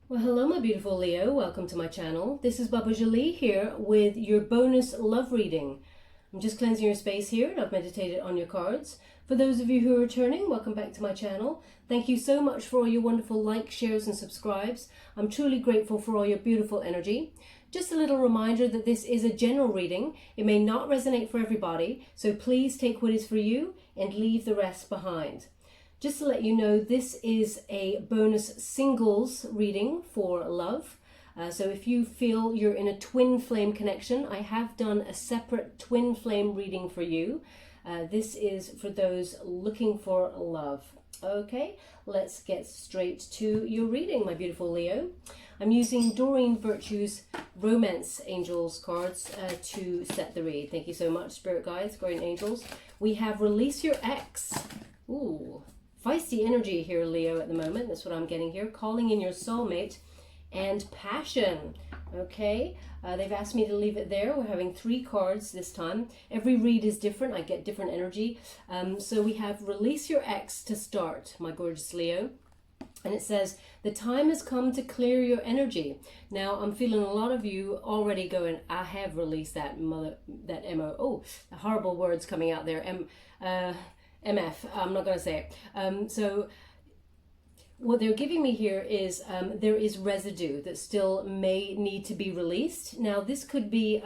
Well, hello, my beautiful Leo. Welcome to my channel. This is Baba Jolie here with your bonus love reading. I'm just cleansing your space here, and I've meditated on your cards. For those of you who are returning, welcome back to my channel. Thank you so much for all your wonderful likes, shares, and subscribes. I'm truly grateful for all your beautiful energy. Just a little reminder that this is a general reading. It may not resonate for everybody, so please take what is for you and leave the rest behind. Just to let you know, this is a bonus singles reading for love. So if you feel you're in a twin flame connection, I have done a separate twin flame reading for you. This is for those looking for love. Okay, let's get straight to your reading, my beautiful Leo. I'm using Doreen Virtue's Romance Angels cards to set the read. Thank you so much, Spirit Guides, Guardian Angels. We have Release Your Ex. Ooh. Feisty energy here, Leo, at the moment. That's what I'm getting here. Calling in your soulmate and passion. Okay, they've asked me to leave it there. We're having 3 cards this time. Every read is different. I get different energy. So we have Release Your Ex to start, my gorgeous Leo. And it says, the time has come to clear your energy. Now, I'm feeling a lot of you already going, I have released that MO. Oh, horrible words coming out there. MF, I'm not going to say it. So what they're giving me here is there is residue that still may need to be released. Now, this could be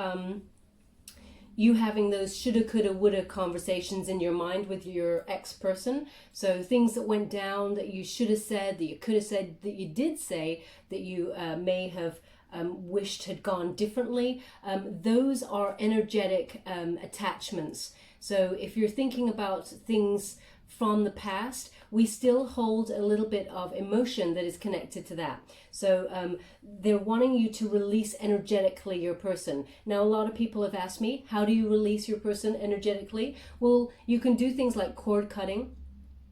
you having those shoulda, coulda, woulda conversations in your mind with your ex-person. So things that went down that you should have said, that you could have said, that you did say, that you may have wished had gone differently. Those are energetic attachments. So if you're thinking about things from the past, we still hold a little bit of emotion that is connected to that. So they're wanting you to release energetically your person. Now, a lot of people have asked me, how do you release your person energetically? Well, you can do things like cord cutting.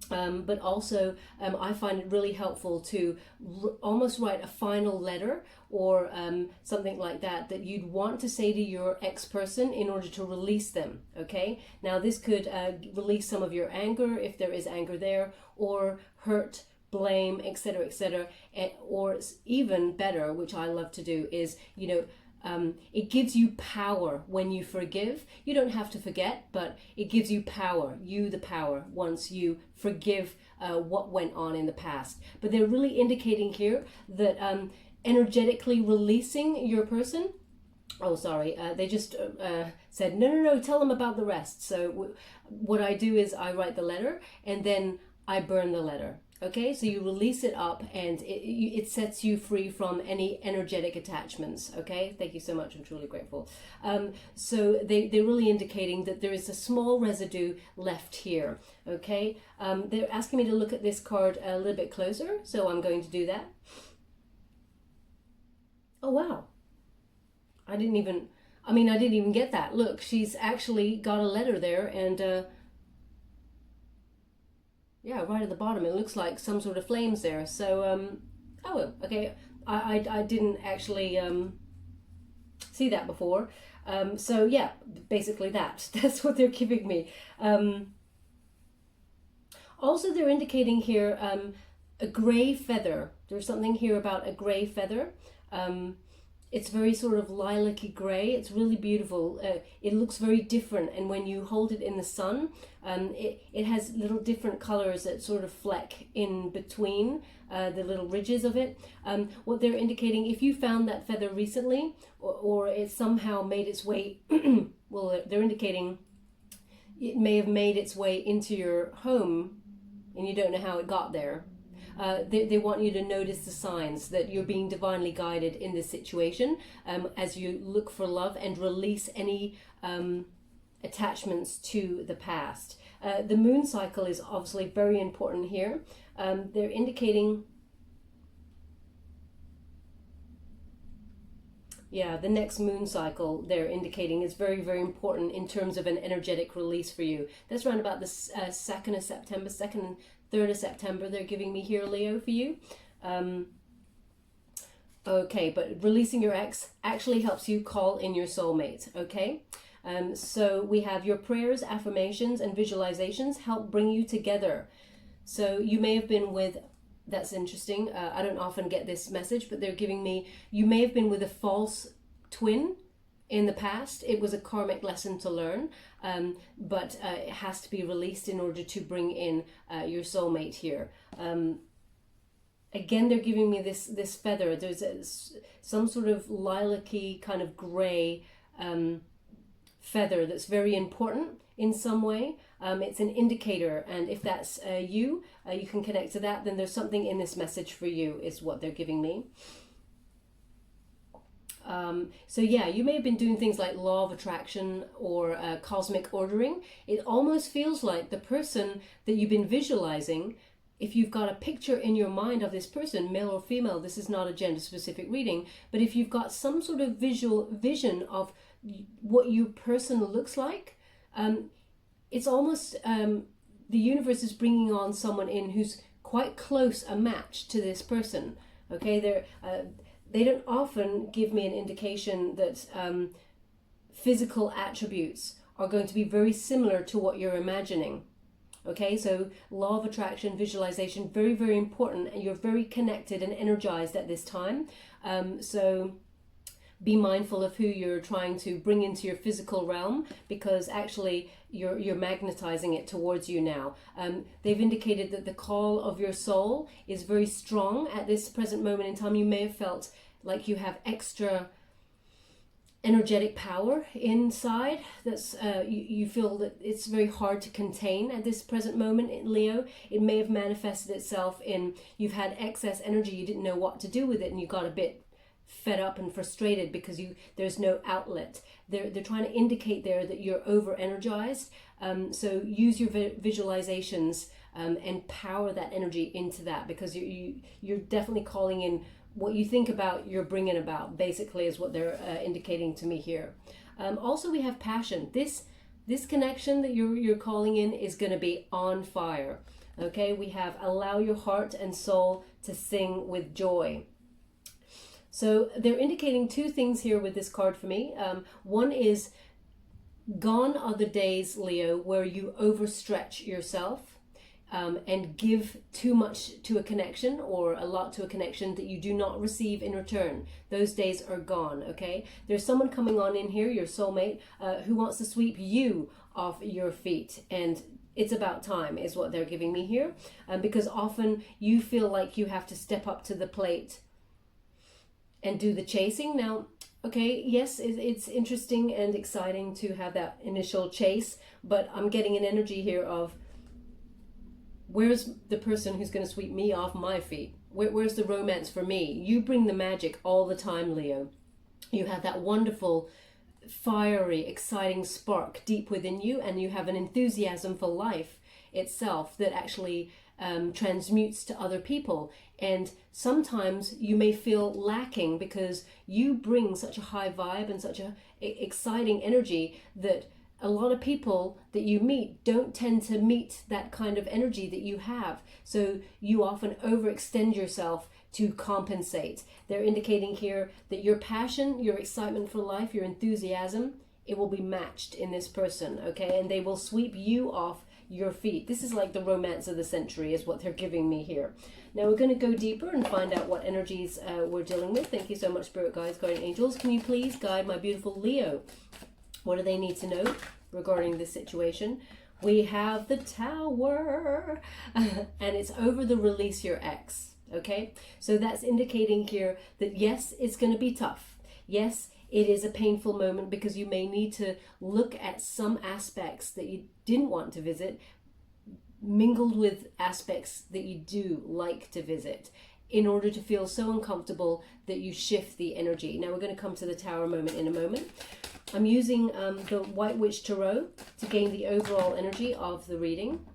But also I find it really helpful to almost write a final letter or something like that you'd want to say to your ex-person in order to release them. Okay, now this could release some of your anger if there is anger there, or hurt, blame, etc., etc. Or even better, which I love to do, is, you know, it gives you power when you forgive. You don't have to forget, but it gives you power, the power, once you forgive what went on in the past. But they're really indicating here that energetically releasing your person. Oh, sorry, they just said, no, tell them about the rest. So what I do is I write the letter and then I burn the letter. Okay, so you release it up and it sets you free from any energetic attachments. Okay, thank you so much. I'm truly grateful. So they're really indicating that there is a small residue left here. Okay, they're asking me to look at this card a little bit closer, so I'm going to do that. Oh, wow. I didn't even get that. Look, she's actually got a letter there, and yeah, right at the bottom, it looks like some sort of flames there. So, oh, okay, I didn't actually see that before. So yeah, basically that's what they're giving me. Also, they're indicating here a gray feather. There's something here about a gray feather. It's very sort of lilac-y gray. It's really beautiful. It looks very different, and when you hold it in the sun, it has little different colors that sort of fleck in between the little ridges of it. What they're indicating, if you found that feather recently, or it somehow made its way, well, they're indicating it may have made its way into your home, and you don't know how it got there. They want you to notice the signs that you're being divinely guided in this situation as you look for love and release any attachments to the past. The moon cycle is obviously very important here. They're indicating, yeah, the next moon cycle they're indicating is very, very important in terms of an energetic release for you. That's around about the 2nd of September, 2nd and 3rd of September they're giving me here, Leo, for you. Okay, but releasing your ex actually helps you call in your soulmate, okay? So we have your prayers, affirmations, and visualizations help bring you together. So you may have been with That's interesting. I don't often get this message, but they're giving me, you may have been with a false twin in the past. It was a karmic lesson to learn, but it has to be released in order to bring in your soulmate here. Again, they're giving me this feather. There's some sort of lilac-y kind of gray feather that's very important in some way. It's an indicator, and if that's you can connect to that. Then there's something in this message for you, is what they're giving me. So yeah, you may have been doing things like law of attraction or cosmic ordering. It almost feels like the person that you've been visualizing, if you've got a picture in your mind of this person, male or female, this is not a gender specific reading, but if you've got some sort of visual vision of what your person looks like, it's almost the universe is bringing on someone in who's quite close a match to this person. Okay, they don't often give me an indication that physical attributes are going to be very similar to what you're imagining. Okay, so law of attraction, visualization, very, very important, and you're very connected and energized at this time. So be mindful of who you're trying to bring into your physical realm, because actually you're magnetizing it towards you now. They've indicated that the call of your soul is very strong at this present moment in time. You may have felt like you have extra energetic power inside that's you feel that it's very hard to contain at this present moment in Leo. It may have manifested itself in you've had excess energy, you didn't know what to do with it, and you got a bit fed up and frustrated because there's no outlet. They're trying to indicate there that you're over energized. So use your visualizations and power that energy into that, because you're definitely calling in what you think about, you're bringing about, basically, is what they're indicating to me here. Also, we have passion. This connection that you're calling in is going to be on fire. Okay, we have allow your heart and soul to sing with joy. So they're indicating two things here with this card for me. One is, gone are the days, Leo, where you overstretch yourself and give too much to a connection, or a lot to a connection that you do not receive in return. Those days are gone, okay? There's someone coming on in here, your soulmate, who wants to sweep you off your feet, and it's about time, is what they're giving me here. Because often you feel like you have to step up to the plate and do the chasing. Now, okay, yes, it's interesting and exciting to have that initial chase, but I'm getting an energy here of, where's the person who's going to sweep me off my feet? Where's the romance for me? You bring the magic all the time, Leo. You have that wonderful, fiery, exciting spark deep within you, and you have an enthusiasm for life itself that actually transmutes to other people. And sometimes you may feel lacking because you bring such a high vibe and such a exciting energy that a lot of people that you meet don't tend to meet that kind of energy that you have. So you often overextend yourself to compensate. They're indicating here that your passion, your excitement for life, your enthusiasm, it will be matched in this person, okay? And they will sweep you off your feet. This is like the romance of the century, is what they're giving me here. Now we're going to go deeper and find out what energies we're dealing with. Thank you so much, Spirit Guides, Guardian Angels. Can you please guide my beautiful Leo? What do they need to know regarding this situation? We have the Tower, and it's over the release your ex, okay? So that's indicating here that yes, it's going to be tough. Yes, it is a painful moment, because you may need to look at some aspects that you didn't want to visit, mingled with aspects that you do like to visit, in order to feel so uncomfortable that you shift the energy. Now we're going to come to the Tower moment in a moment. I'm using the White Witch Tarot to gain the overall energy of the reading.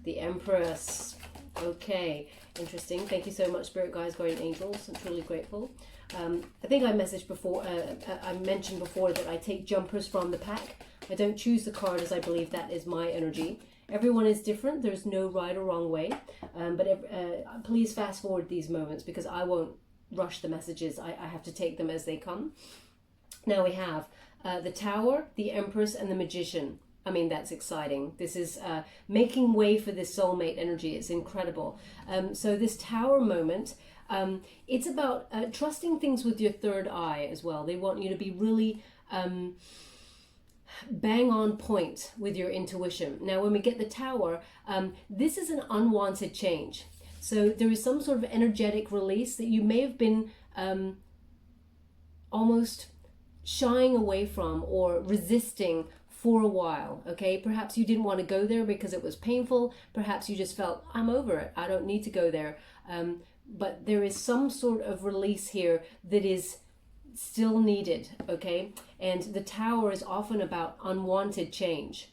The Empress. Okay, interesting. Thank you so much, Spirit Guides, Guardian Angels. I'm truly grateful. I think I mentioned before that I take jumpers from the pack. I don't choose the card, as I believe that is my energy. Everyone is different. There's no right or wrong way. But please fast forward these moments, because I won't rush the messages. I have to take them as they come. Now we have the Tower, the Empress, and the Magician. I mean, that's exciting. This is making way for this soulmate energy. It's incredible. So this tower moment, it's about trusting things with your third eye as well. They want you to be really bang on point with your intuition. Now, when we get the tower, this is an unwanted change. So there is some sort of energetic release that you may have been almost shying away from or resisting for a while, okay? Perhaps you didn't want to go there because it was painful. Perhaps you just felt, I'm over it. I don't need to go there. But there is some sort of release here that is still needed, okay? And the tower is often about unwanted change.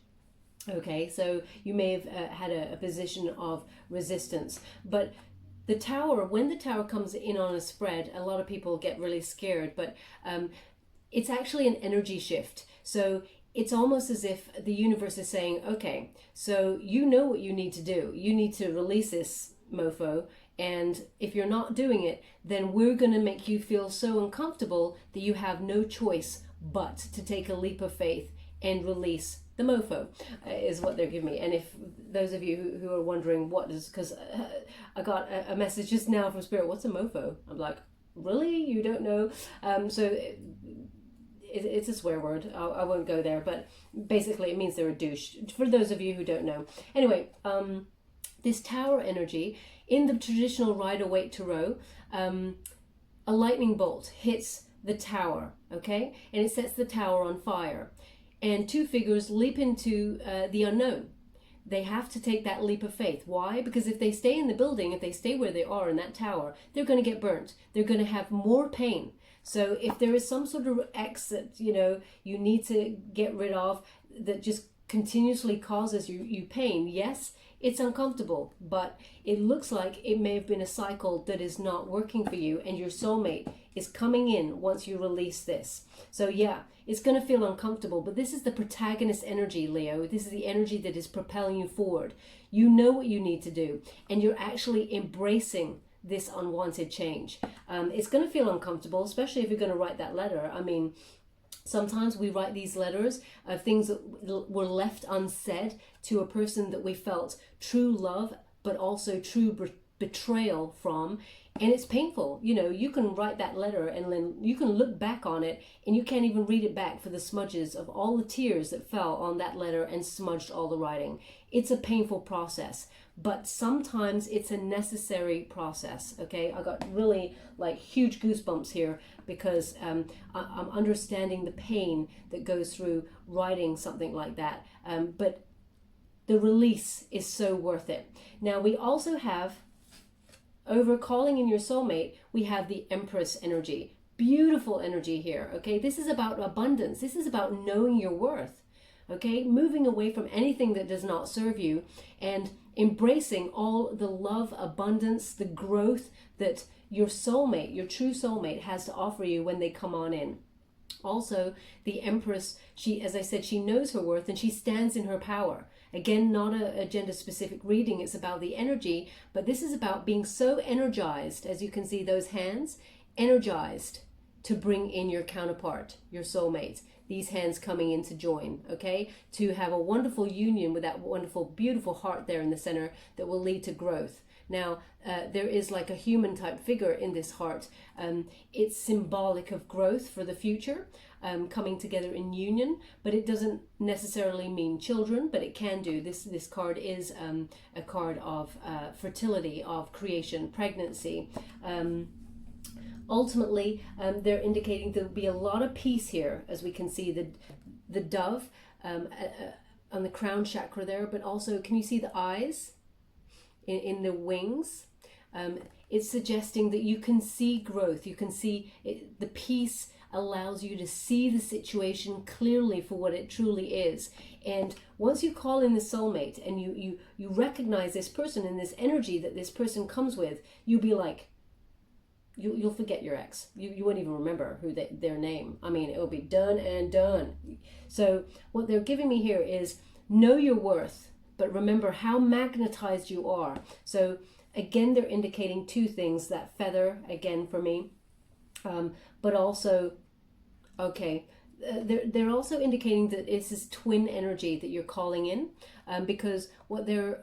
Okay, so you may have had a position of resistance, but the tower, when the tower comes in on a spread, a lot of people get really scared, but it's actually an energy shift. So it's almost as if the universe is saying, okay, so you know what you need to do. You need to release this mofo, and if you're not doing it, then we're going to make you feel so uncomfortable that you have no choice but to take a leap of faith and release the mofo, is what they're giving me. And if those of you who are wondering what is, because I got a message just now from Spirit, what's a mofo? I'm like, really? You don't know? So it's a swear word. I won't go there, but basically it means they're a douche, for those of you who don't know. Anyway, this tower energy, in the traditional Rider-Waite Tarot, a lightning bolt hits the tower, okay? And it sets the tower on fire. And two figures leap into the unknown. They have to take that leap of faith. Why? Because if they stay in the building, if they stay where they are in that tower, they're going to get burnt. They're going to have more pain. So if there is some sort of X that, you know, you need to get rid of that just continuously causes you pain, yes, it's uncomfortable, but it looks like it may have been a cycle that is not working for you, and your soulmate is coming in once you release this. So yeah, it's going to feel uncomfortable, but this is the protagonist energy, Leo. This is the energy that is propelling you forward. You know what you need to do, and you're actually embracing this unwanted change. It's going to feel uncomfortable, especially if you're going to write that letter. I mean, sometimes we write these letters of things that were left unsaid to a person that we felt true love, but also true betrayal from. And it's painful. You know, you can write that letter and then you can look back on it and you can't even read it back for the smudges of all the tears that fell on that letter and smudged all the writing. It's a painful process, but sometimes it's a necessary process, okay? I got really like huge goosebumps here because I'm understanding the pain that goes through writing something like that. But the release is so worth it. Now we also have, over calling in your soulmate, we have the Empress energy. Beautiful energy here, okay? This is about abundance. This is about knowing your worth, okay? Moving away from anything that does not serve you and embracing all the love, abundance, the growth that your soulmate, your true soulmate, has to offer you when they come on in. Also, the Empress, she, as I said, she knows her worth and she stands in her power. Again, not a gender-specific reading, it's about the energy, but this is about being so energized, as you can see those hands, energized to bring in your counterpart, your soulmate. These hands coming in to join, okay? To have a wonderful union with that wonderful, beautiful heart there in the center that will lead to growth. Now, there is like a human type figure in this heart. It's symbolic of growth for the future, coming together in union, but it doesn't necessarily mean children, but it can do. This card is a card of fertility, of creation, pregnancy. Ultimately, they're indicating there will be a lot of peace here, as we can see the dove on the crown chakra there, but also, can you see the eyes in the wings? It's suggesting that you can see growth. You can see it, the peace allows you to see the situation clearly for what it truly is. And once you call in the soulmate and you recognize this person and this energy that this person comes with, you'll be like, you'll forget your ex. You won't even remember their name. I mean, it'll be done and done. So what they're giving me here is know your worth, but remember how magnetized you are. So again, they're indicating two things, that feather again for me, but also, okay, they're also indicating that it's this twin energy that you're calling in, because what they're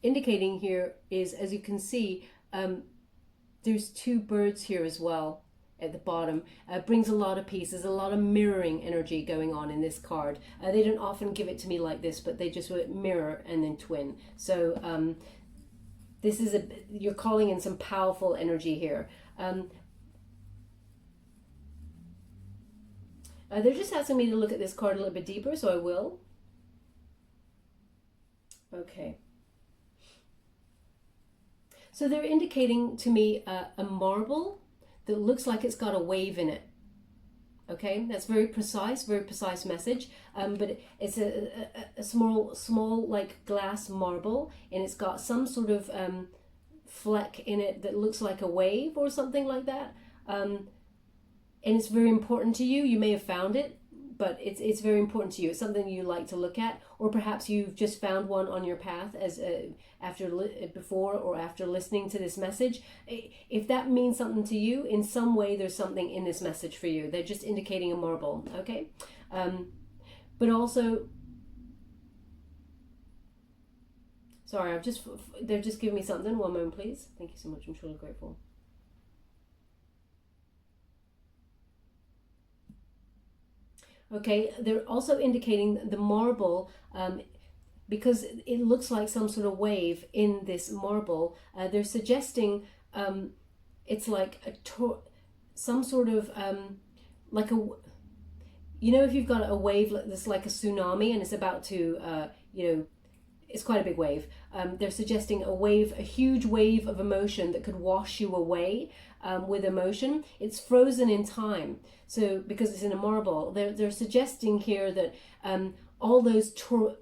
indicating here is, as you can see, there's two birds here as well at the bottom. Brings a lot of peace. There's a lot of mirroring energy going on in this card. They don't often give it to me like this, but they just mirror and then twin. So this is you're calling in some powerful energy here. They're just asking me to look at this card a little bit deeper, so I will. Okay. So they're indicating to me a marble that looks like it's got a wave in it. Okay, that's very precise message. But it's a small like glass marble, and it's got some sort of fleck in it that looks like a wave or something like that. And it's very important to you. You may have found it, but it's very important to you. It's something you like to look at, or perhaps you've just found one on your path as before or after listening to this message. If that means something to you, in some way there's something in this message for you. They're just indicating a marble, okay? But also, sorry, they're just giving me something. One moment, please. Thank you so much. I'm truly grateful. Okay, they're also indicating the marble, because it looks like some sort of wave in this marble. They're suggesting it's like some sort of like a, you know, if you've got a wave that's like a tsunami and it's about to, it's quite a big wave. They're suggesting a huge wave of emotion that could wash you away with emotion. It's frozen in time. So because it's in a marble, they're suggesting here that all those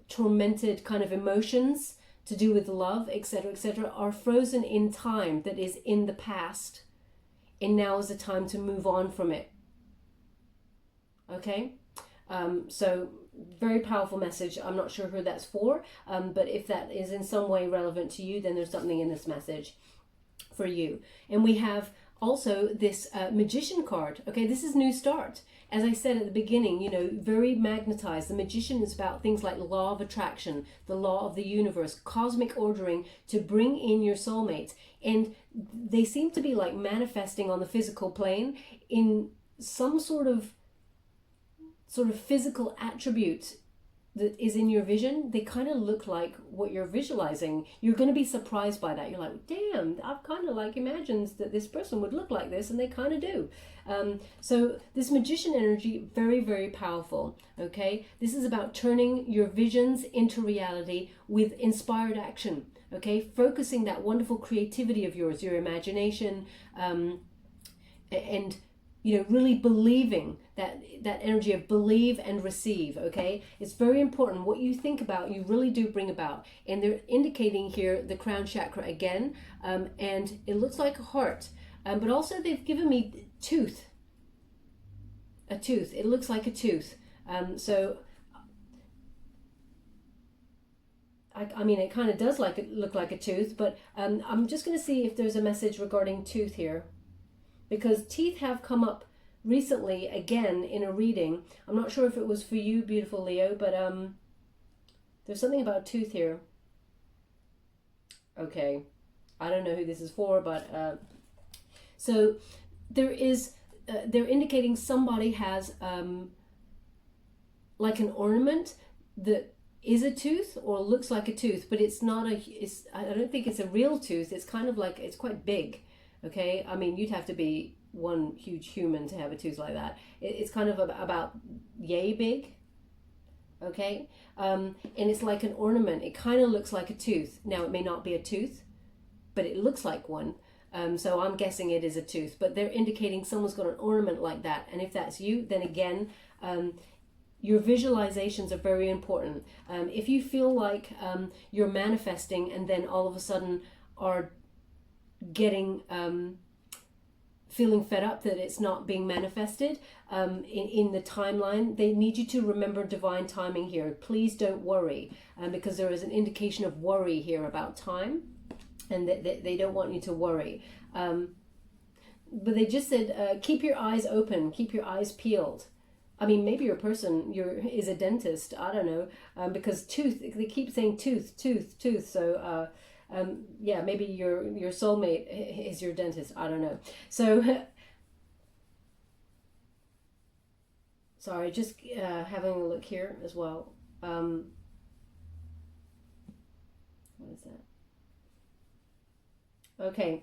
tormented kind of emotions to do with love, etc., are frozen in time, that is in the past. And now is the time to move on from it. Okay? So very powerful message. I'm not sure who that's for, but if that is in some way relevant to you, then there's something in this message for you. And we have also this magician card. Okay, this is new start. As I said at the beginning, very magnetized. The magician is about things like law of attraction, the law of the universe, cosmic ordering to bring in your soulmates. And they seem to be like manifesting on the physical plane in some sort of physical attribute that is in your vision. They kind of look like what you're visualizing. You're going to be surprised by that. You're like, damn, I've kind of like imagined that this person would look like this, and they kind of do. So this magician energy, very, very powerful. Okay, this is about turning your visions into reality with inspired action. Okay, focusing that wonderful creativity of yours, your imagination, and really believing that energy of believe and receive. Okay, it's very important. What you think about, you really do bring about. And they're indicating here the crown chakra again, and it looks like a heart, but also they've given me a tooth. It looks like a tooth. So I mean, it kind of does look like a tooth, but I'm just going to see if there's a message regarding tooth here, because teeth have come up recently again in a reading. I'm not sure if it was for you, beautiful Leo, but there's something about tooth here. Okay, I don't know who this is for, but so there is they're indicating somebody has like an ornament that is a tooth or looks like a tooth, but it's not I don't think it's a real tooth. It's kind of like, it's quite big. Okay, I mean, you'd have to be one huge human to have a tooth like that. It's kind of about yay big. Okay, and it's like an ornament. It kind of looks like a tooth. Now, it may not be a tooth, but it looks like one. So I'm guessing it is a tooth, but they're indicating someone's got an ornament like that. And if that's you, then again, your visualizations are very important. If you feel like you're manifesting and then all of a sudden are getting feeling fed up that it's not being manifested in the timeline, they need you to remember divine timing here. Please don't worry, because there is an indication of worry here about time, and they don't want you to worry. But they just said, keep your eyes open, keep your eyes peeled. I mean, maybe your person is a dentist. I don't know, because tooth. They keep saying tooth, tooth, tooth. So, yeah, maybe your soulmate is your dentist. I don't know. So, sorry, just having a look here as well. What is that? Okay,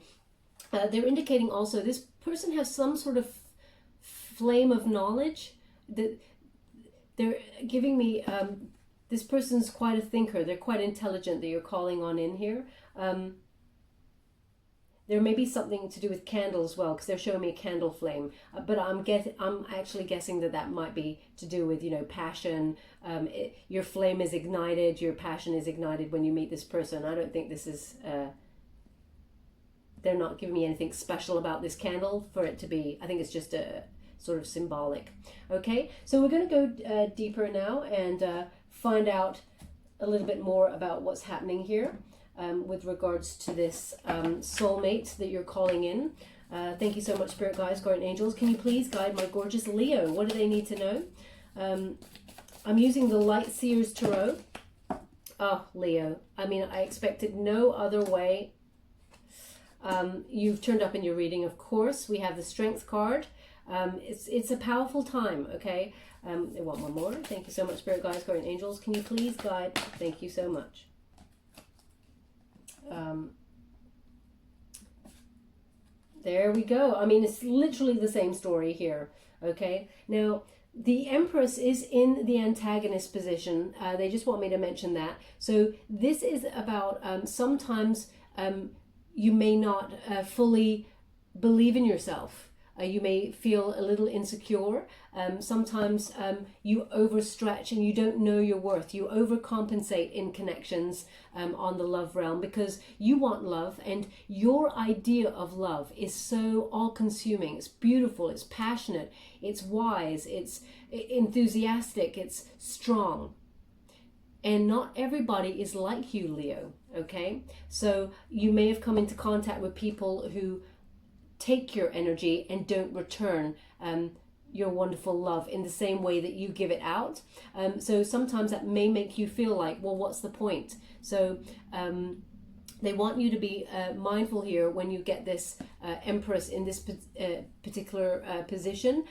they're indicating also this person has some sort of flame of knowledge that they're giving me. This person's quite a thinker. They're quite intelligent that you're calling on in here. There may be something to do with candle as well, because they're showing me a candle flame. But I'm actually guessing that might be to do with, you know, passion. Your flame is ignited. Your passion is ignited when you meet this person. I don't think this is. They're not giving me anything special about this candle for it to be. I think it's just a sort of symbolic. Okay, so we're going to go deeper now and find out a little bit more about what's happening here with regards to this soulmate that you're calling in. Thank you so much, Spirit Guides, Guardian Angels. Can you please guide my gorgeous Leo? What do they need to know? I'm using the Light Seers Tarot. Oh, Leo. I mean, I expected no other way. You've turned up in your reading, of course. We have the Strength card. It's a powerful time, okay? I want one more. Thank you so much, Spirit Guides, Guardian Angels. Can you please guide? Thank you so much. There we go. I mean, it's literally the same story here, okay? Now, the Empress is in the antagonist position. They just want me to mention that. So this is about sometimes you may not fully believe in yourself. You may feel a little insecure. Sometimes you overstretch and you don't know your worth. You overcompensate in connections on the love realm because you want love, and your idea of love is so all-consuming. It's beautiful, it's passionate, it's wise, it's enthusiastic, it's strong. And not everybody is like you, Leo, okay? So you may have come into contact with people who take your energy and don't return your wonderful love in the same way that you give it out. So sometimes that may make you feel like, well, what's the point? So they want you to be mindful here when you get this Empress in this particular position,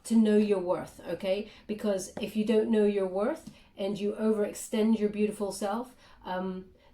to know your worth, okay? Because if you don't know your worth and you overextend your beautiful self,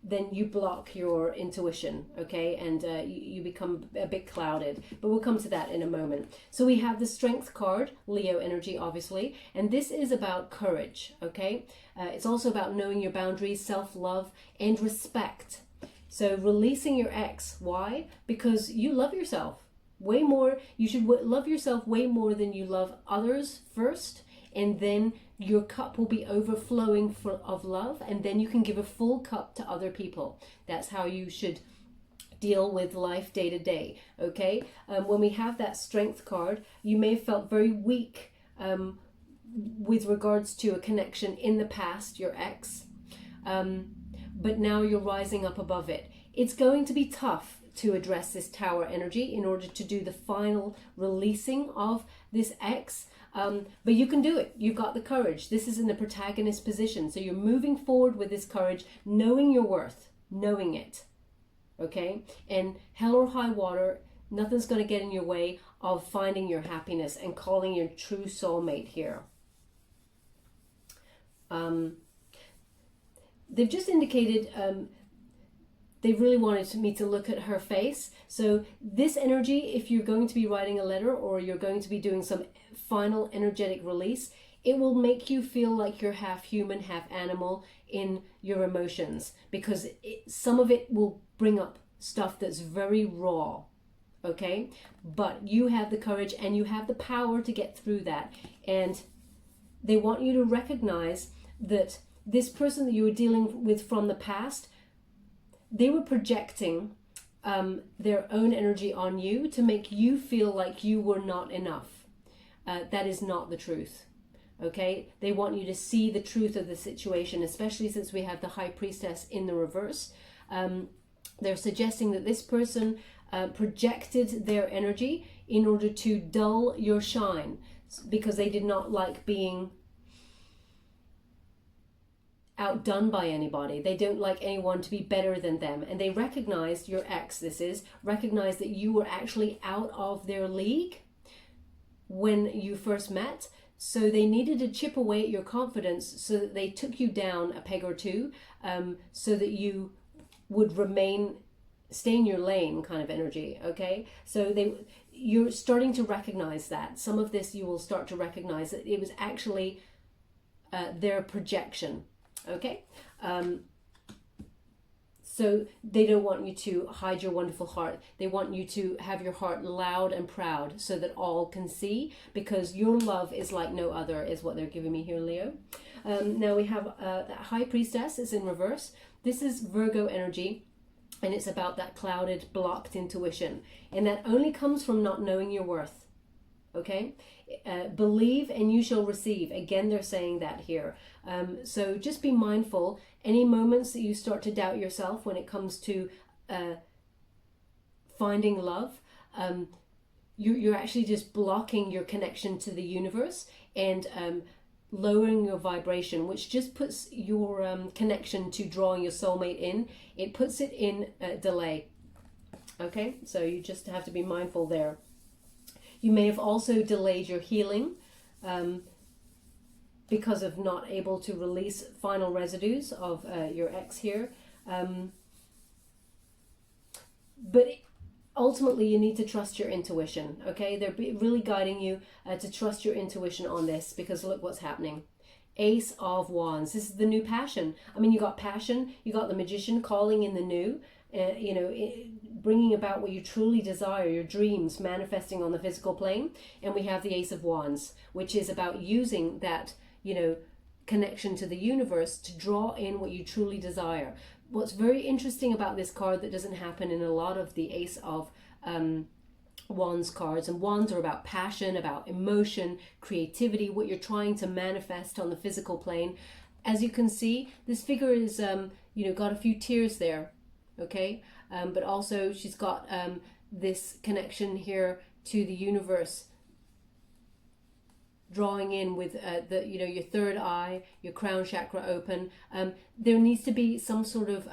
then you block your intuition, okay? And you become a bit clouded. But we'll come to that in a moment. So we have the Strength card, Leo energy, obviously. And this is about courage, okay? It's also about knowing your boundaries, self-love, and respect. So releasing your ex. Why? Because you love yourself way more. You should love yourself way more than you love others first, and then your cup will be overflowing of love, and then you can give a full cup to other people. That's how you should deal with life day to day, okay? When we have that Strength card, you may have felt very weak with regards to a connection in the past, your ex, but now you're rising up above it. It's going to be tough to address this Tower energy in order to do the final releasing of this ex, but you can do it. You've got the courage. This is in the protagonist position, so you're moving forward with this courage, knowing your worth, knowing it, okay? And hell or high water, nothing's going to get in your way of finding your happiness and calling your true soulmate here. They've just indicated they really wanted me to look at her face. So this energy, if you're going to be writing a letter or you're going to be doing some final energetic release, it will make you feel like you're half human, half animal in your emotions, because some of it will bring up stuff that's very raw, okay? But you have the courage and you have the power to get through that. And they want you to recognize that this person that you were dealing with from the past, they were projecting their own energy on you to make you feel like you were not enough. That is not the truth, okay? They want you to see the truth of the situation, especially since we have the High Priestess in the reverse. They're suggesting that this person projected their energy in order to dull your shine, because they did not like being outdone by anybody. They don't like anyone to be better than them. And they recognized, your ex, this is, recognized that you were actually out of their league when you first met. So they needed to chip away at your confidence, so that they took you down a peg or two, so that you would stay in your lane kind of energy, okay? So you're starting to recognize that. Some of this you will start to recognize that it was actually their projection, okay? So they don't want you to hide your wonderful heart. They want you to have your heart loud and proud so that all can see, because your love is like no other, is what they're giving me here, Leo. Now we have that High Priestess is in reverse. This is Virgo energy, and it's about that clouded, blocked intuition. And that only comes from not knowing your worth, okay? Believe and you shall receive. Again, they're saying that here. So just be mindful. Any moments that you start to doubt yourself when it comes to finding love, you're actually just blocking your connection to the universe and lowering your vibration, which just puts your connection to drawing your soulmate in. It puts it in delay. Okay, so you just have to be mindful there. You may have also delayed your healing because of not able to release final residues of your ex here. But ultimately, you need to trust your intuition, okay? They're really guiding you to trust your intuition on this, because look what's happening. Ace of Wands. This is the new passion. I mean, you got passion, you got the Magician calling in the new, bringing about what you truly desire, your dreams manifesting on the physical plane. And we have the Ace of Wands, which is about using that, connection to the universe to draw in what you truly desire. What's very interesting about this card that doesn't happen in a lot of the Ace of Wands cards, and Wands are about passion, about emotion, creativity, what you're trying to manifest on the physical plane. As you can see, this figure is, got a few tears there, okay? But also she's got this connection here to the universe, drawing in with your third eye, your crown chakra open. There needs to be some sort of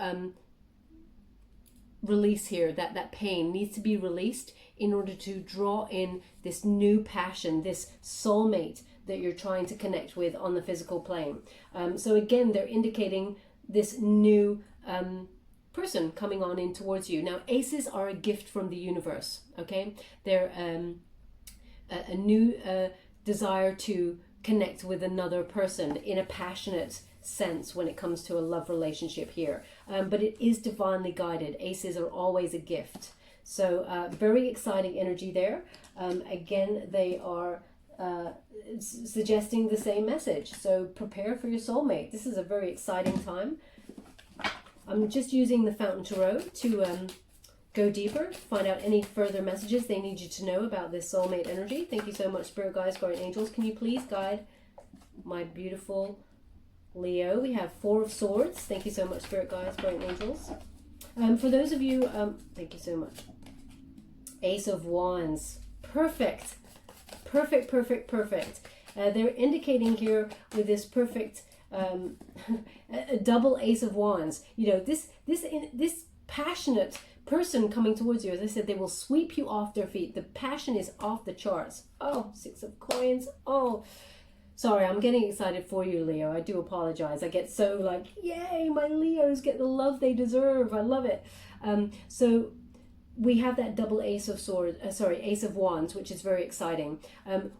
release here. That pain needs to be released in order to draw in this new passion, this soulmate that you're trying to connect with on the physical plane. So again, they're indicating this new person coming on in towards you. Now, aces are a gift from the universe, okay? They're a new desire to connect with another person in a passionate sense when it comes to a love relationship here. But it is divinely guided. Aces are always a gift. So very exciting energy there. Again, they are suggesting the same message. So prepare for your soulmate. This is a very exciting time. I'm just using the Fountain Tarot to go deeper, find out any further messages they need you to know about this soulmate energy. Thank you so much, Spirit Guides, Guardian Angels. Can you please guide my beautiful Leo? We have Four of Swords. Thank you so much, Spirit Guides, Guardian Angels. For those of you, thank you so much. Ace of Wands. Perfect. Perfect, perfect, perfect. They're indicating here with this perfect a double Ace of Wands. This passionate person coming towards you, as I said, they will sweep you off their feet. The passion is off the charts. Oh, Six of Coins. Oh, sorry, I'm getting excited for you, Leo. I do apologize. I get so like, yay, my Leos get the love they deserve. I love it. So we have that double Ace of Swords, Ace of Wands, which is very exciting.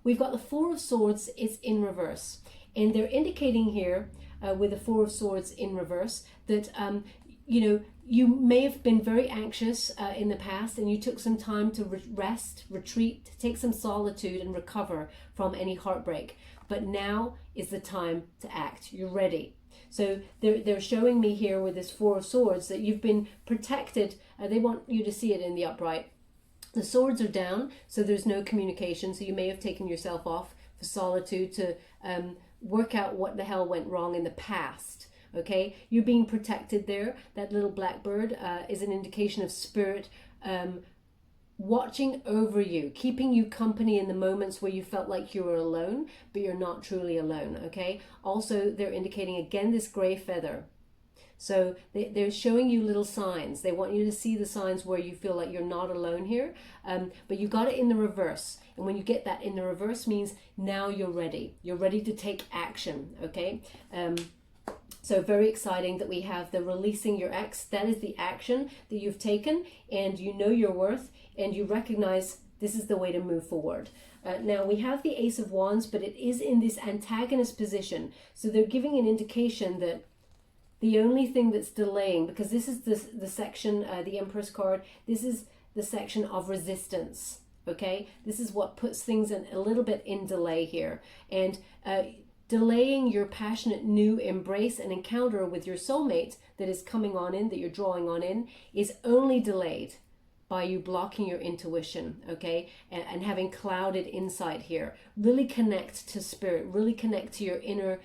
We've got the Four of Swords. It's in reverse. And they're indicating here with the Four of Swords in reverse that, you may have been very anxious in the past, and you took some time to rest, retreat, take some solitude and recover from any heartbreak. But now is the time to act. You're ready. So they're showing me here with this Four of Swords that you've been protected. They want you to see it in the upright. The swords are down, so there's no communication. So you may have taken yourself off for solitude to work out what the hell went wrong in the past. Okay, you're being protected there. That little blackbird is an indication of spirit watching over you, keeping you company in the moments where you felt like you were alone, but you're not truly alone, okay? Also, they're indicating, again, this gray feather. So they're showing you little signs. They want you to see the signs where you feel like you're not alone here, but you got it in the reverse. And when you get that in the reverse means now you're ready. You're ready to take action, okay? So very exciting that we have the releasing your ex. That is the action that you've taken, and you know your worth, and you recognize this is the way to move forward. Now we have the Ace of Wands, but it is in this antagonist position. So they're giving an indication that the only thing that's delaying, because this is the section, the Empress card, this is the section of resistance, okay? This is what puts things in a little bit in delay here. And delaying your passionate new embrace and encounter with your soulmate that is coming on in, that you're drawing on in, is only delayed by you blocking your intuition, okay? And having clouded insight here. Really connect to spirit, really connect to your inner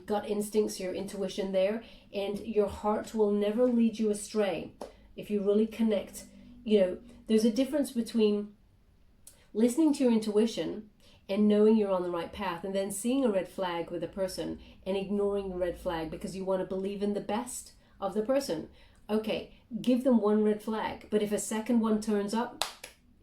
gut instincts, your intuition there, and your heart will never lead you astray if you really connect. You know, there's a difference between listening to your intuition and knowing you're on the right path, and then seeing a red flag with a person and ignoring the red flag because you want to believe in the best of the person. Okay, give them one red flag, but if a second one turns up,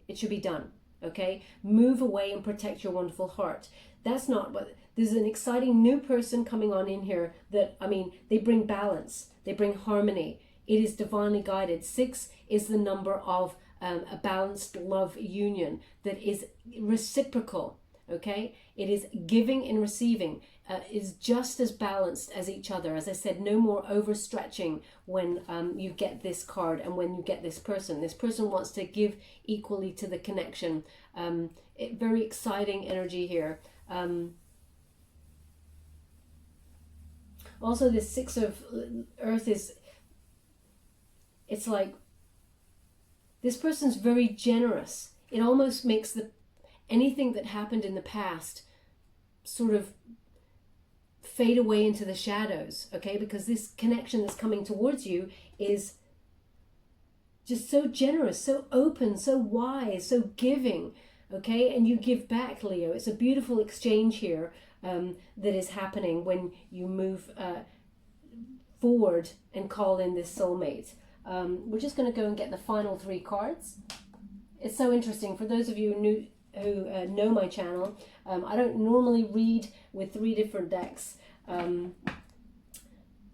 it should be done, okay? Move away and protect your wonderful heart. That's not what... There's an exciting new person coming on in here that, I mean, they bring balance. They bring harmony. It is divinely guided. 6 is the number of a balanced love union that is reciprocal, okay? It is giving and receiving. Is just as balanced as each other. As I said, no more overstretching when you get this card and when you get this person. This person wants to give equally to the connection. Very exciting energy here. Also, this 6 of Earth is, it's like, this person's very generous. It almost makes anything that happened in the past sort of fade away into the shadows, okay? Because this connection that's coming towards you is just so generous, so open, so wise, so giving, okay? And you give back, Leo. It's a beautiful exchange here. That is happening when you move forward and call in this soulmate. We're just going to go and get the final 3 cards. It's so interesting. For those of you who know my channel, I don't normally read with 3 different decks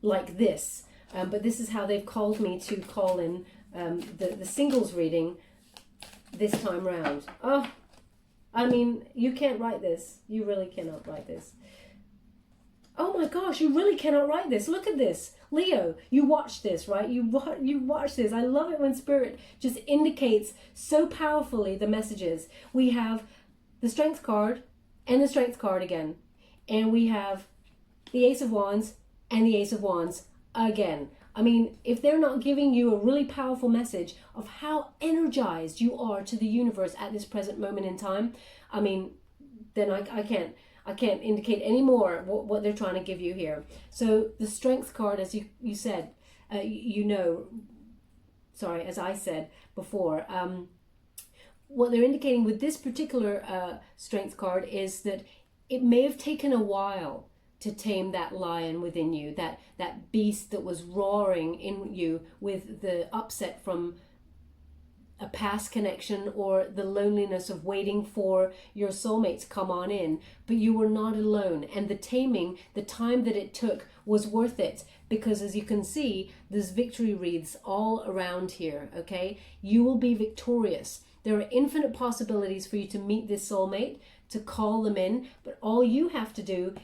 like this. But this is how they've called me to call in the singles reading this time round. Oh, I mean, you can't write this. You really cannot write this. Oh my gosh, you really cannot write this. Look at this. Leo, you watch this, right? You watch this. I love it when Spirit just indicates so powerfully the messages. We have the Strength card and the Strength card again. And we have the Ace of Wands and the Ace of Wands again. I mean, if they're not giving you a really powerful message of how energized you are to the universe at this present moment in time, I mean, then I can't indicate any more what they're trying to give you here. So the Strength card, as you said, as I said before, what they're indicating with this particular Strength card is that it may have taken a while to tame that lion within you, that beast that was roaring in you with the upset from a past connection or the loneliness of waiting for your soulmate to come on in. But you were not alone, and the taming, the time that it took, was worth it, because as you can see, there's victory wreaths all around here, okay? You will be victorious. There are infinite possibilities for you to meet this soulmate, to call them in, but all you have to do,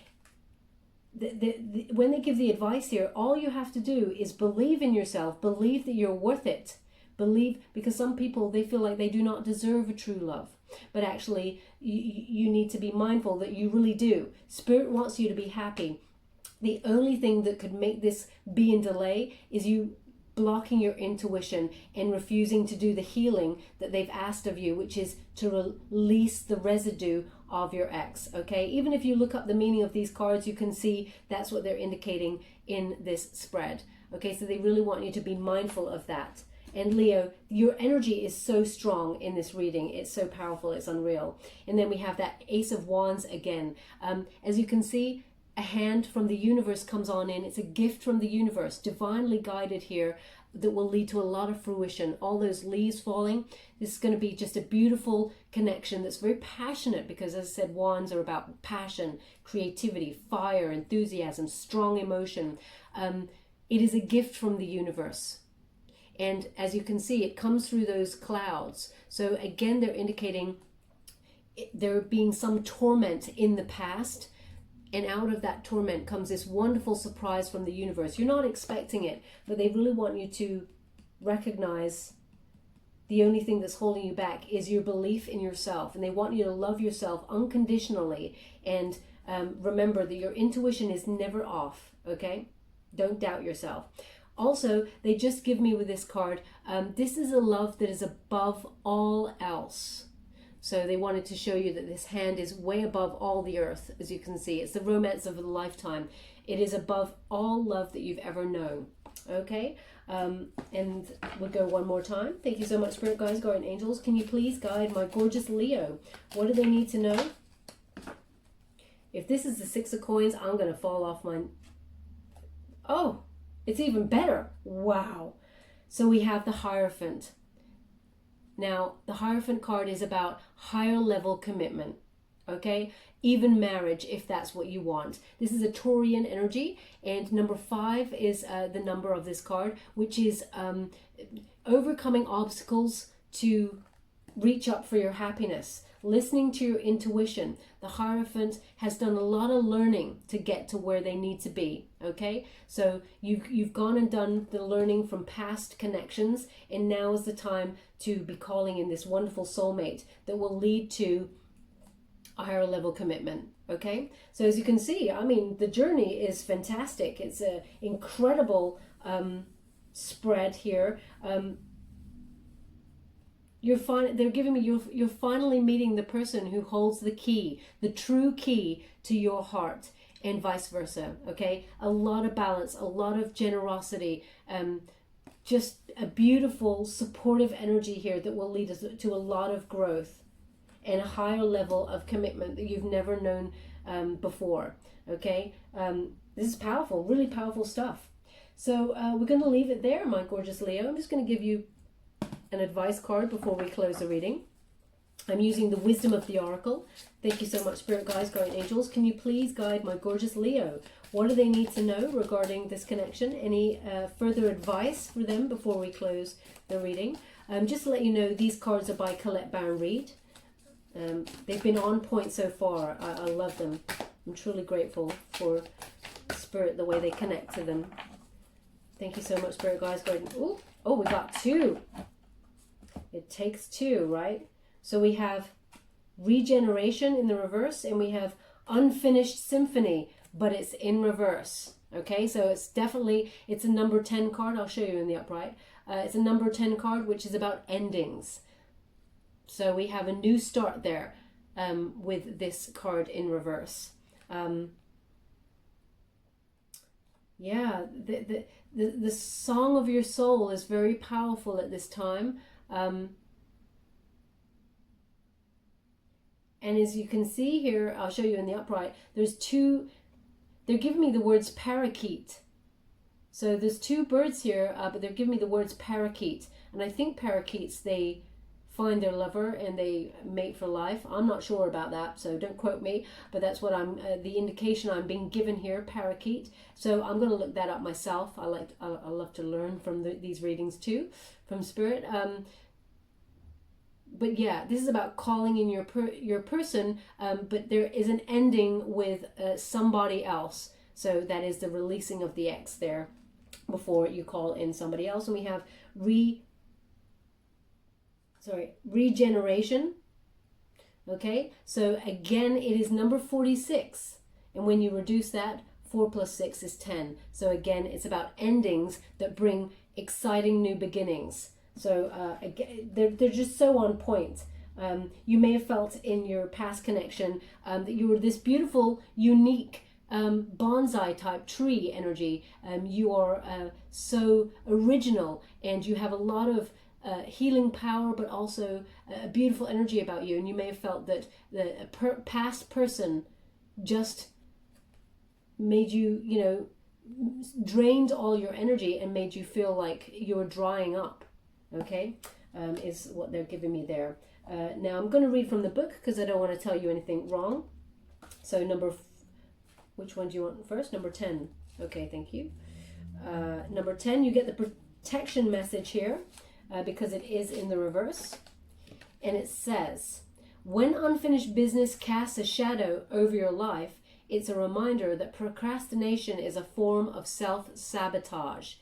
when they give the advice here, all you have to do is believe in yourself, believe that you're worth it. Believe, because some people, they feel like they do not deserve a true love, but actually you need to be mindful that you really do. Spirit wants you to be happy. The only thing that could make this be in delay is you blocking your intuition and refusing to do the healing that they've asked of you, which is to release the residue of your ex, okay? Even if you look up the meaning of these cards, you can see that's what they're indicating in this spread, okay? So they really want you to be mindful of that. And Leo, your energy is so strong in this reading. It's so powerful. It's unreal. And then we have that Ace of Wands again. As you can see, a hand from the universe comes on in. It's a gift from the universe, divinely guided here, that will lead to a lot of fruition. All those leaves falling. This is going to be just a beautiful connection that's very passionate, because as I said, wands are about passion, creativity, fire, enthusiasm, strong emotion. It is a gift from the universe. And as you can see, it comes through those clouds. So again, they're indicating there being some torment in the past. And out of that torment comes this wonderful surprise from the universe. You're not expecting it, but they really want you to recognize the only thing that's holding you back is your belief in yourself. And they want you to love yourself unconditionally. And remember that your intuition is never off, okay? Don't doubt yourself. Also, they just give me with this card, this is a love that is above all else. So they wanted to show you that this hand is way above all the earth, as you can see. It's the romance of a lifetime. It is above all love that you've ever known. Okay? And we'll go one more time. Thank you so much, Spirit Guides, Guardian Angels. Can you please guide my gorgeous Leo? What do they need to know? If this is the Six of Coins, I'm going to fall off my... Oh, it's even better. Wow. So we have the Hierophant. Now, the Hierophant card is about higher level commitment, okay? Even marriage, if that's what you want. This is a Taurian energy, and number 5 is the number of this card, which is overcoming obstacles to reach up for your happiness, listening to your intuition. The Hierophant has done a lot of learning to get to where they need to be, okay? So you've gone and done the learning from past connections, and now is the time to be calling in this wonderful soulmate that will lead to a higher level commitment, okay? So as you can see, I mean, the journey is fantastic. It's an incredible spread here. They're giving me you're finally meeting the person who holds the key, the true key to your heart, and vice versa, okay? A lot of balance, a lot of generosity, just a beautiful supportive energy here that will lead us to a lot of growth and a higher level of commitment that you've never known before, okay? This is powerful, really powerful stuff. So we're going to leave it there, my gorgeous Leo. I'm just going to give you an advice card before we close the reading. I'm using the Wisdom of the Oracle. Thank you so much, Spirit Guides, Guardian Angels. Can you please guide my gorgeous Leo? What do they need to know regarding this connection? Any further advice for them before we close the reading? Just to let you know, these cards are by Colette Baron Reid. They've been on point so far. I love them. I'm truly grateful for Spirit, the way they connect to them. Thank you so much, Spirit Guides, Guardian. Oh, we got 2. It takes 2, right? So we have regeneration in the reverse, and we have unfinished symphony, but it's in reverse. Okay, so it's definitely, it's a number 10 card. I'll show you in the upright. It's a number 10 card, which is about endings. So we have a new start there with this card in reverse. Yeah, the song of your soul is very powerful at this time. And as you can see here, I'll show you in the upright, there's 2, they're giving me the words parakeet. So there's 2 birds here, but they're giving me the words parakeet. And I think parakeets, they find their lover and they mate for life. I'm not sure about that, so don't quote me, but that's what I'm, the indication I'm being given here, parakeet. So I'm going to look that up myself. I love to learn from these readings too, from Spirit. But yeah, this is about calling in your person, but there is an ending with somebody else. So that is the releasing of the X there before you call in somebody else. And we have regeneration. Okay, so again, it is number 46. And when you reduce that, 4 plus 6 is 10. So again, it's about endings that bring exciting new beginnings. So they're just so on point. You may have felt in your past connection that you were this beautiful, unique bonsai type tree energy. You are so original, and you have a lot of healing power, but also a beautiful energy about you. And you may have felt that the past person just made you, you know, drained all your energy and made you feel like you're drying up. Okay, is what they're giving me there. Now I'm going to read from the book because I don't want to tell you anything wrong. So which one do you want first? Number 10. Okay, thank you. Number 10, you get the protection message here because it is in the reverse. And it says, when unfinished business casts a shadow over your life, it's a reminder that procrastination is a form of self-sabotage.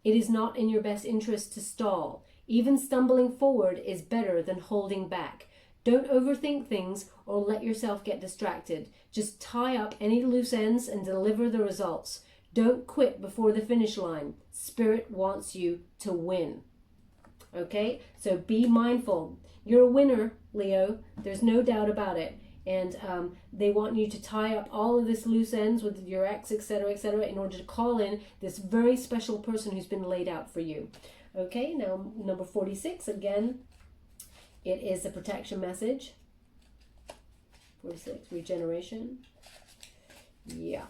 It is not in your best interest to stall. Even stumbling forward is better than holding back. Don't overthink things or let yourself get distracted. Just tie up any loose ends and deliver the results. Don't quit before the finish line. Spirit wants you to win. Okay, so be mindful. You're a winner, Leo. There's no doubt about it. And they want you to tie up all of this loose ends with your ex, etc., in order to call in this very special person who's been laid out for you. Okay, now number 46, again, it is a protection message. 46, regeneration. Yeah.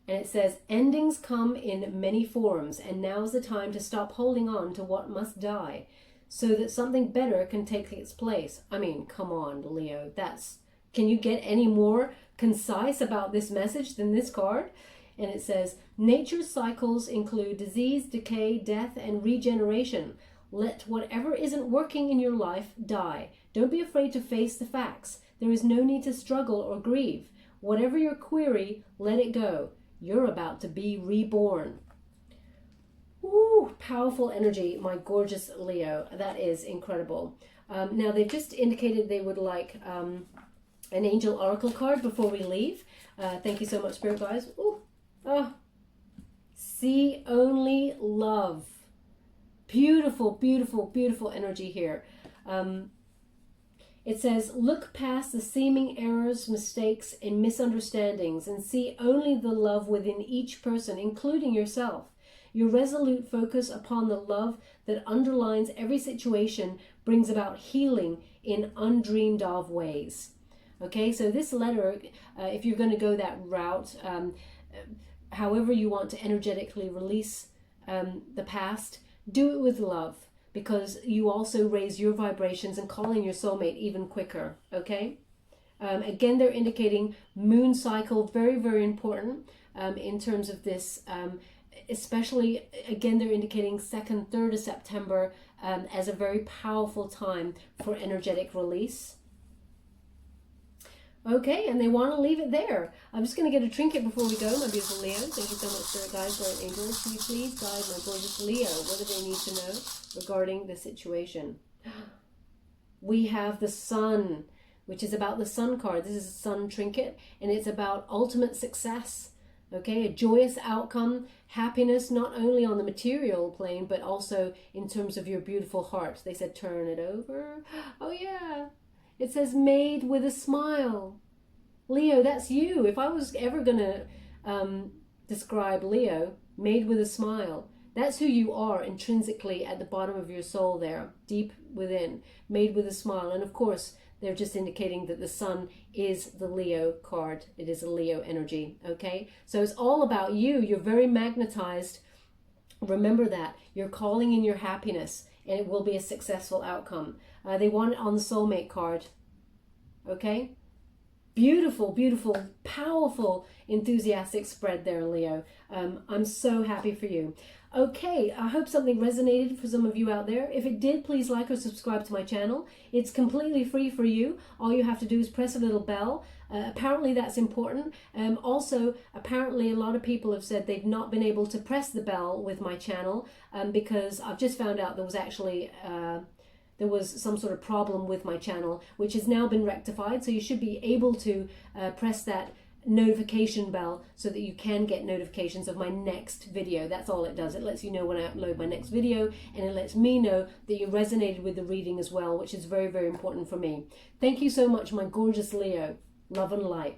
And it says, endings come in many forms, and now's the time to stop holding on to what must die, so that something better can take its place. I mean, come on, Leo. Can you get any more concise about this message than this card? And it says, nature's cycles include disease, decay, death, and regeneration. Let whatever isn't working in your life die. Don't be afraid to face the facts. There is no need to struggle or grieve. Whatever your query, let it go. You're about to be reborn. Ooh, powerful energy, my gorgeous Leo. That is incredible. Now, they've just indicated they would like an angel oracle card before we leave. Thank you so much, Spirit guys. Ooh, see only love. Beautiful, beautiful, beautiful energy here. It says, look past the seeming errors, mistakes, and misunderstandings and see only the love within each person, including yourself. Your resolute focus upon the love that underlines every situation brings about healing in undreamed of ways. Okay, so this letter, if you're going to go that route, however you want to energetically release the past, do it with love, because you also raise your vibrations and call in your soulmate even quicker. Okay, again, they're indicating moon cycle, very, very important in terms of this. Especially, again, they're indicating 2nd, 3rd of September as a very powerful time for energetic release. Okay, and they want to leave it there. I'm just going to get a trinket before we go, my beautiful Leo. Thank you so much, Spirit Guides, Guardian Angels. Can you please guide my gorgeous Leo? What do they need to know regarding the situation? We have the Sun, which is about the Sun card. This is a Sun trinket, and it's about ultimate success. Okay, a joyous outcome, happiness, not only on the material plane, but also in terms of your beautiful heart. They said, turn it over. Oh, yeah. It says, made with a smile. Leo, that's you. If I was ever going to describe Leo, made with a smile, that's who you are intrinsically at the bottom of your soul there, deep within, made with a smile. And of course, they're just indicating that the Sun is the Leo card. It is a Leo energy, okay? So it's all about you. You're very magnetized. Remember that. You're calling in your happiness, and it will be a successful outcome. They want it on the Soulmate card, okay? Beautiful, beautiful, powerful, enthusiastic spread there, Leo. I'm so happy for you. Okay, I hope something resonated for some of you out there. If it did, please like or subscribe to my channel. It's completely free for you. All you have to do is press a little bell. Apparently that's important. Also, apparently a lot of people have said they've not been able to press the bell with my channel because I've just found out there was actually there was some sort of problem with my channel, which has now been rectified. So you should be able to press that notification bell so that you can get notifications of my next video. That's all it does. It lets you know when I upload my next video, and it lets me know that you resonated with the reading as well, which is very, very important for me. Thank you so much, my gorgeous Leo. Love and light.